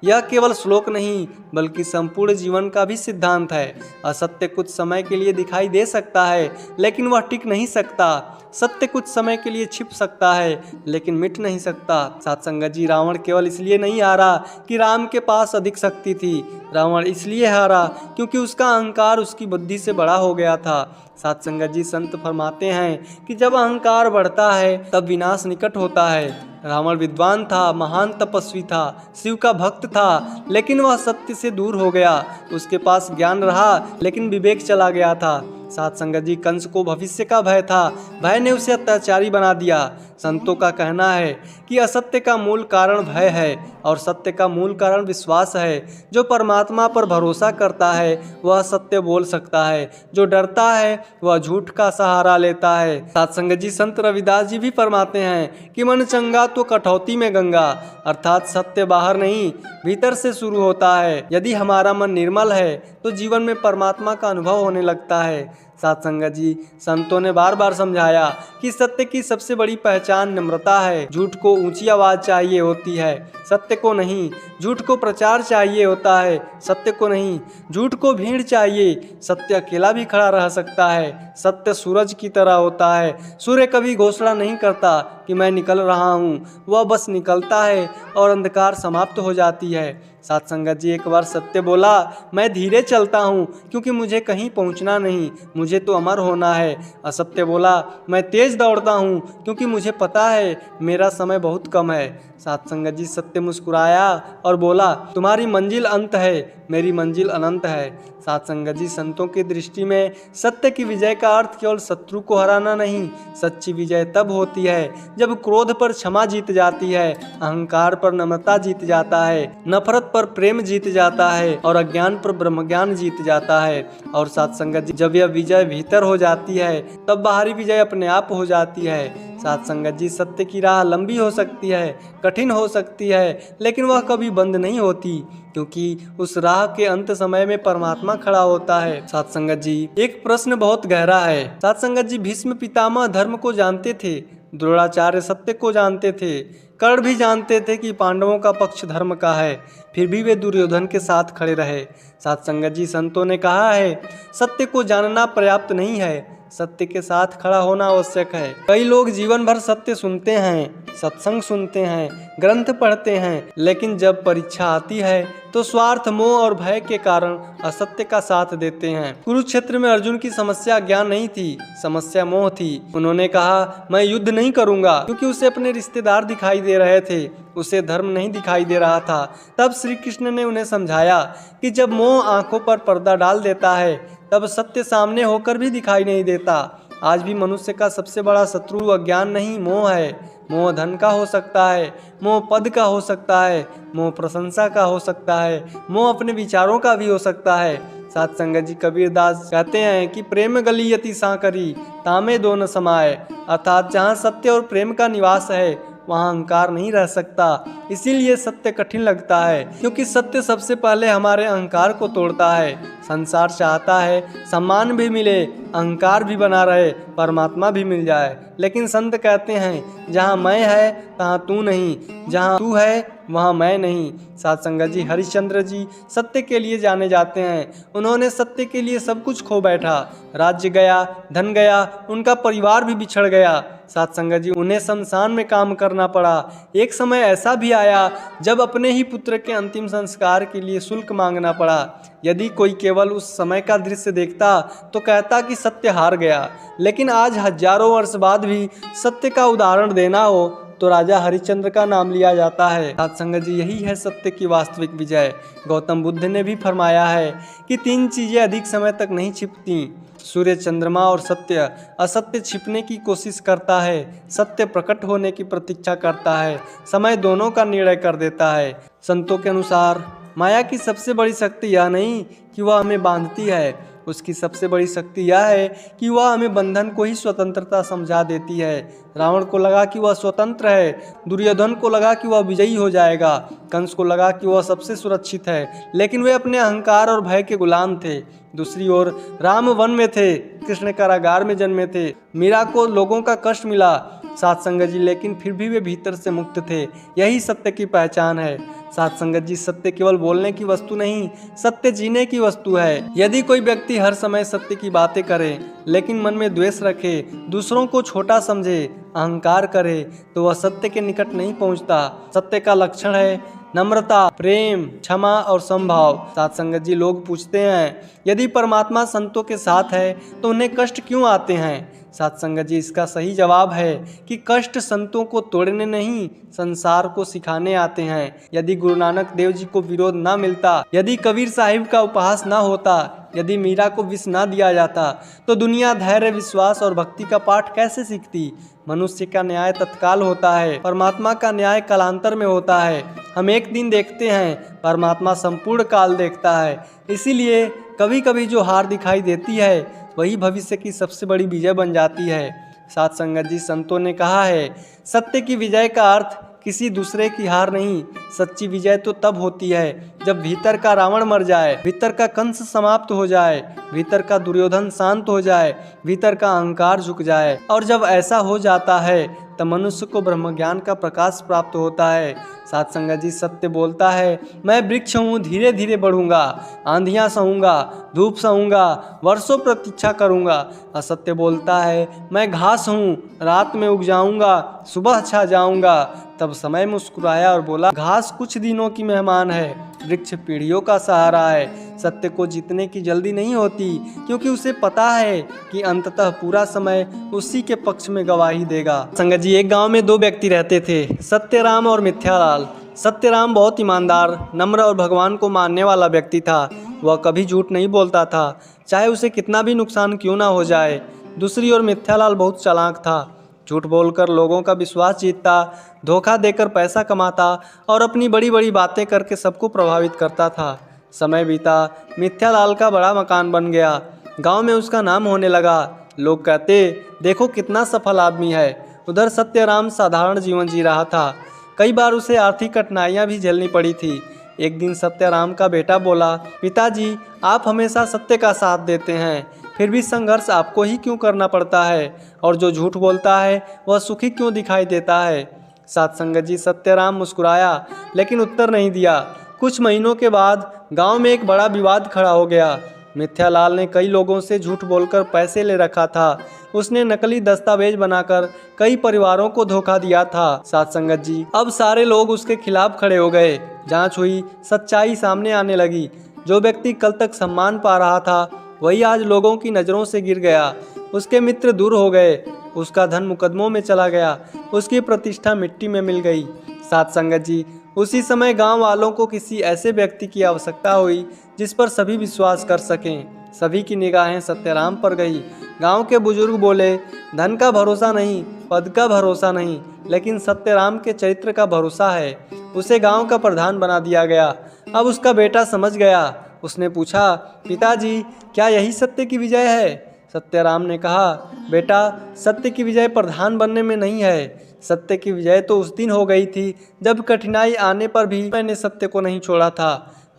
यह केवल श्लोक नहीं, बल्कि संपूर्ण जीवन का भी सिद्धांत है। असत्य कुछ समय के लिए दिखाई दे सकता है, लेकिन वह टिक नहीं सकता। सत्य कुछ समय के लिए छिप सकता है, लेकिन मिट नहीं सकता। साथ संगत जी, रावण केवल इसलिए नहीं हारा कि राम के पास अधिक शक्ति थी। रावण इसलिए हारा क्योंकि उसका अहंकार उसकी बुद्धि से बड़ा हो गया था। साथ संगत जी, संत फरमाते हैं कि जब अहंकार बढ़ता है तब विनाश निकट होता है। रावण विद्वान था, महान तपस्वी था, शिव का भक्त था, लेकिन वह सत्य से दूर हो गया। उसके पास ज्ञान रहा, लेकिन विवेक चला गया था। साथ संगत जी, कंस को भविष्य का भय था, भय ने उसे अत्याचारी बना दिया। संतों का कहना है कि असत्य का मूल कारण भय है और सत्य का मूल कारण विश्वास है। जो परमात्मा पर भरोसा करता है वह सत्य बोल सकता है, जो डरता है वह झूठ का सहारा लेता है। साथ संगत जी, संत रविदास जी भी फरमाते हैं कि मन चंगा तो कटौती में गंगा। अर्थात सत्य बाहर नहीं, भीतर से शुरू होता है। यदि हमारा मन निर्मल है तो जीवन में परमात्मा का अनुभव होने लगता है। साथ संगत जी, संतों ने बार बार समझाया कि सत्य की सबसे बड़ी पहचान नम्रता है। झूठ को ऊंची आवाज चाहिए होती है, सत्य को नहीं। झूठ को प्रचार चाहिए होता है, सत्य को नहीं। झूठ को भीड़ चाहिए, सत्य अकेला भी खड़ा रह सकता है। सत्य सूरज की तरह होता है, सूर्य कभी घोषणा नहीं करता कि मैं निकल रहा हूँ, वह बस निकलता है और अंधकार समाप्त हो जाती है। साथ संगत जी, एक बार सत्य बोला, मैं धीरे चलता हूँ क्योंकि मुझे कहीं पहुँचना नहीं, मुझे तो अमर होना है। असत्य बोला, मैं तेज दौड़ता हूँ क्योंकि मुझे पता है मेरा समय बहुत कम है। साथ संगत जी, सत्य मुस्कुराया और बोला, तुम्हारी मंजिल अंत है, मेरी मंजिल अनंत है। साथ संगत जी, संतों की दृष्टि में सत्य की विजय का अर्थ केवल शत्रु को हराना नहीं, सच्ची विजय तब होती है जब क्रोध पर क्षमा जीत जाती है, अहंकार पर नम्रता जीत जाता है, नफरत पर प्रेम जीत जाता है और अज्ञान पर ब्रह्मज्ञान जीत जाता है। और साथ संगत जी, जब यह विजय भीतर हो जाती है तब बाहरी विजय अपने आप हो जाती है। साथ संगत जी, सत्य की राह लंबी हो सकती है, कठिन हो सकती है, लेकिन वह कभी बंद नहीं होती, क्योंकि उस राह के अंत समय में परमात्मा खड़ा होता है। साथ संगत जी, एक प्रश्न बहुत गहरा है। साथ संगत जी, भीष्म पितामह धर्म को जानते थे, द्रोणाचार्य सत्य को जानते थे, कर्ण भी जानते थे कि पांडवों का पक्ष धर्म का है, फिर भी वे दुर्योधन के साथ खड़े रहे। साथ संगत जी, संतों ने कहा है, सत्य को जानना पर्याप्त नहीं है, सत्य के साथ खड़ा होना आवश्यक है। कई लोग जीवन भर सत्य सुनते हैं, सत्संग सुनते हैं, ग्रंथ पढ़ते हैं, लेकिन जब परीक्षा आती है तो स्वार्थ, मोह और भय के कारण असत्य का साथ देते हैं। कुरुक्षेत्र में अर्जुन की समस्या ज्ञान नहीं थी, समस्या मोह थी। उन्होंने कहा, मैं युद्ध नहीं करूंगा, क्योंकि उसे अपने रिश्तेदार दिखाई दे रहे थे, उसे धर्म नहीं दिखाई दे रहा था। तब श्री कृष्ण ने उन्हें समझाया कि जब मोह आंखों पर पर्दा डाल देता है, तब सत्य सामने होकर भी दिखाई नहीं देता। आज भी मनुष्य का सबसे बड़ा शत्रु अज्ञान नहीं, मोह है। मोह धन का हो सकता है, मोह पद का हो सकता है, मोह प्रशंसा का हो सकता है, मोह अपने विचारों का भी हो सकता है। साथ संगत जी, कबीरदास कहते हैं कि प्रेम गलियति सांकरी तामे दोन समाए, अर्थात जहाँ सत्य और प्रेम का निवास है वहाँ अहंकार नहीं रह सकता। इसीलिए सत्य कठिन लगता है, क्योंकि सत्य सबसे पहले हमारे अहंकार को तोड़ता है। संसार चाहता है सम्मान भी मिले, अहंकार भी बना रहे, परमात्मा भी मिल जाए, लेकिन संत कहते हैं जहाँ मैं है तहाँ तू नहीं, जहाँ तू है वहाँ मैं नहीं। साथ संगत जी, हरिश्चंद्र जी सत्य के लिए जाने जाते हैं। उन्होंने सत्य के लिए सब कुछ खो बैठा, राज्य गया, धन गया, उनका परिवार भी बिछड़ गया। साथ संगत जी, उन्हें शमशान में काम करना पड़ा। एक समय ऐसा भी आया जब अपने ही पुत्र के अंतिम संस्कार के लिए शुल्क मांगना पड़ा। यदि कोई केवल उस समय का दृश्य देखता तो कहता कि सत्य हार गया, लेकिन आज हजारों वर्ष बाद भी सत्य का उदाहरण देना हो तो राजा हरिश्चंद्र का नाम लिया जाता है। साथ संगत जी, यही है सत्य की वास्तविक विजय। गौतम बुद्ध ने भी फरमाया है कि 3 चीजें अधिक समय तक नहीं छिपती, सूर्य, चंद्रमा और सत्य। असत्य छिपने की कोशिश करता है, सत्य प्रकट होने की प्रतीक्षा करता है। समय दोनों का निर्णय कर देता है। संतों के अनुसार माया की सबसे बड़ी शक्ति यह नहीं कि वह हमें बांधती है, उसकी सबसे बड़ी शक्ति यह है कि वह हमें बंधन को ही स्वतंत्रता समझा देती है। रावण को लगा कि वह स्वतंत्र है, दुर्योधन को लगा कि वह विजयी हो जाएगा, कंस को लगा कि वह सबसे सुरक्षित है, लेकिन वे अपने अहंकार और भय के गुलाम थे। दूसरी ओर राम वन में थे, कृष्ण कारागार में जन्मे थे, मीरा को लोगों का कष्ट मिला। साथ संगत जी, लेकिन फिर भी वे भीतर से मुक्त थे। यही सत्य की पहचान है। साथ संगत जी, सत्य केवल बोलने की वस्तु नहीं, सत्य जीने की वस्तु है। यदि कोई व्यक्ति हर समय सत्य की बातें करे लेकिन मन में द्वेष रखे, दूसरों को छोटा समझे, अहंकार करे, तो वह सत्य के निकट नहीं पहुंचता। सत्य का लक्षण है नम्रता, प्रेम, क्षमा और समभाव। साथ संगत जी, लोग पूछते हैं यदि परमात्मा संतों के साथ है तो उन्हें कष्ट क्यों आते हैं? साथ संगत जी, इसका सही जवाब है कि कष्ट संतों को तोड़ने नहीं, संसार को सिखाने आते हैं। यदि गुरु नानक देव जी को विरोध ना मिलता, यदि कबीर साहिब का उपहास ना होता, यदि मीरा को विष ना दिया जाता, तो दुनिया धैर्य, विश्वास और भक्ति का पाठ कैसे सीखती? मनुष्य का न्याय तत्काल होता है, परमात्मा का न्याय कालांतर में होता है। हम एक दिन देखते हैं, परमात्मा संपूर्ण काल देखता है। इसीलिए कभी कभी जो हार दिखाई देती है वही भविष्य की सबसे बड़ी विजय बन जाती है। साथ संगत जी, संतों ने कहा है सत्य की विजय का अर्थ किसी दूसरे की हार नहीं, सच्ची विजय तो तब होती है जब भीतर का रावण मर जाए, भीतर का कंस समाप्त हो जाए, भीतर का दुर्योधन शांत हो जाए, भीतर का अहंकार झुक जाए। और जब ऐसा हो जाता है तब मनुष्य को ब्रह्म ज्ञान का प्रकाश प्राप्त होता है। साथ संगत जी, सत्य बोलता है मैं वृक्ष हूँ, धीरे धीरे बढ़ूंगा, आंधियाँ सहूंगा, धूप सहूंगा, वर्षों प्रतीक्षा करूंगा। असत्य बोलता है मैं घास हूँ, रात में उग जाऊंगा, सुबह छा जाऊंगा। तब समय मुस्कुराया और बोला घास कुछ दिनों की मेहमान है, वृक्ष पीढ़ियों का सहारा है। सत्य को जीतने की जल्दी नहीं होती, क्योंकि उसे पता है कि अंततः पूरा समय उसी के पक्ष में गवाही देगा। संगत जी, एक गांव में 2 व्यक्ति रहते थे, सत्यराम और मिथ्यालाल। सत्यराम बहुत ईमानदार, नम्र और भगवान को मानने वाला व्यक्ति था। वह कभी झूठ नहीं बोलता था, चाहे उसे कितना भी नुकसान क्यों ना हो जाए। दूसरी ओर मिथ्यालाल बहुत चालाक था, झूठ बोलकर लोगों का विश्वास जीतता, धोखा देकर पैसा कमाता और अपनी बड़ी बड़ी बातें करके सबको प्रभावित करता था। समय बीता, मिथ्यालाल का बड़ा मकान बन गया, गांव में उसका नाम होने लगा। लोग कहते देखो कितना सफल आदमी है, उधर सत्यराम साधारण जीवन जी रहा था। कई बार उसे आर्थिक कठिनाइयां भी झेलनी पड़ी थी। एक दिन सत्यराम का बेटा बोला, पिताजी, आप हमेशा सत्य का साथ देते हैं, फिर भी संघर्ष आपको ही क्यों करना पड़ता है, और जो झूठ बोलता है वह सुखी क्यों दिखाई देता है। साथ संगत जी, सत्यराम मुस्कुराया लेकिन उत्तर नहीं दिया। कुछ महीनों के बाद गांव में एक बड़ा विवाद खड़ा हो गया। मिथ्यालाल ने कई लोगों से झूठ बोलकर पैसे ले रखा था। उसने नकली दस्तावेज बनाकर कई परिवारों को धोखा दिया था। साथ संगत जी, अब सारे लोग उसके खिलाफ खड़े हो गए। जांच हुई, सच्चाई सामने आने लगी। जो व्यक्ति कल तक सम्मान पा रहा था वही आज लोगों की नज़रों से गिर गया। उसके मित्र दूर हो गए, उसका धन मुकदमों में चला गया, उसकी प्रतिष्ठा मिट्टी में मिल गई। साथ संगत जी, उसी समय गांव वालों को किसी ऐसे व्यक्ति की आवश्यकता हुई जिस पर सभी विश्वास कर सकें। सभी की निगाहें सत्यराम पर गई। गांव के बुजुर्ग बोले, धन का भरोसा नहीं, पद का भरोसा नहीं, लेकिन सत्यराम के चरित्र का भरोसा है। उसे गांव का प्रधान बना दिया गया। अब उसका बेटा समझ गया। उसने पूछा, पिताजी, क्या यही सत्य की विजय है? सत्यराम ने कहा, बेटा, सत्य की विजय प्रधान बनने में नहीं है। सत्य की विजय तो उस दिन हो गई थी जब कठिनाई आने पर भी मैंने सत्य को नहीं छोड़ा था।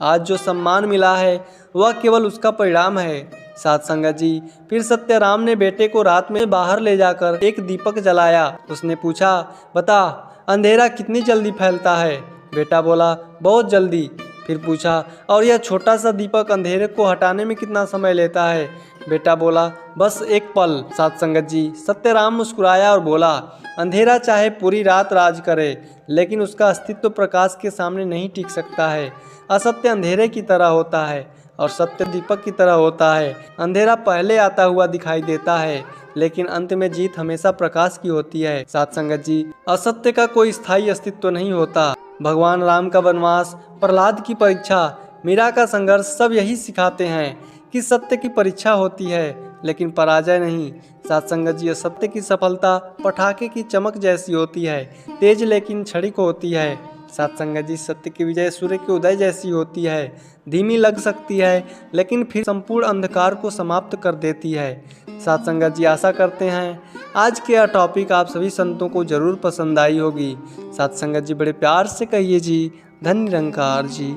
आज जो सम्मान मिला है वह केवल उसका परिणाम है। साथ संगत जी, फिर सत्यराम ने बेटे को रात में बाहर ले जाकर एक दीपक जलाया। उसने पूछा, बता, अंधेरा कितनी जल्दी फैलता है? बेटा बोला, बहुत जल्दी। फिर पूछा, और यह छोटा सा दीपक अंधेरे को हटाने में कितना समय लेता है? बेटा बोला, बस एक पल। साथ संगत जी, सत्यराम मुस्कुराया और बोला, अंधेरा चाहे पूरी रात राज करे, लेकिन उसका अस्तित्व प्रकाश के सामने नहीं टिक सकता है। असत्य अंधेरे की तरह होता है और सत्य दीपक की तरह होता है। अंधेरा पहले आता हुआ दिखाई देता है, लेकिन अंत में जीत हमेशा प्रकाश की होती है। साथ संगत जी, असत्य का कोई स्थायी अस्तित्व नहीं होता। भगवान राम का वनवास, प्रहलाद की परीक्षा, मीरा का संघर्ष सब यही सिखाते हैं कि सत्य की परीक्षा होती है लेकिन पराजय नहीं। साथ संगत जी, सत्य की सफलता पटाखे की चमक जैसी होती है, तेज लेकिन क्षणिक होती है। साथ संगत जी, सत्य की विजय सूर्य के उदय जैसी होती है, धीमी लग सकती है लेकिन फिर संपूर्ण अंधकार को समाप्त कर देती है। साथ संगत जी, आशा करते हैं आज के यह टॉपिक आप सभी संतों को जरूर पसंद आई होगी। साथ संगत जी, बड़े प्यार से कहिए जी, धन्य निरंकार जी।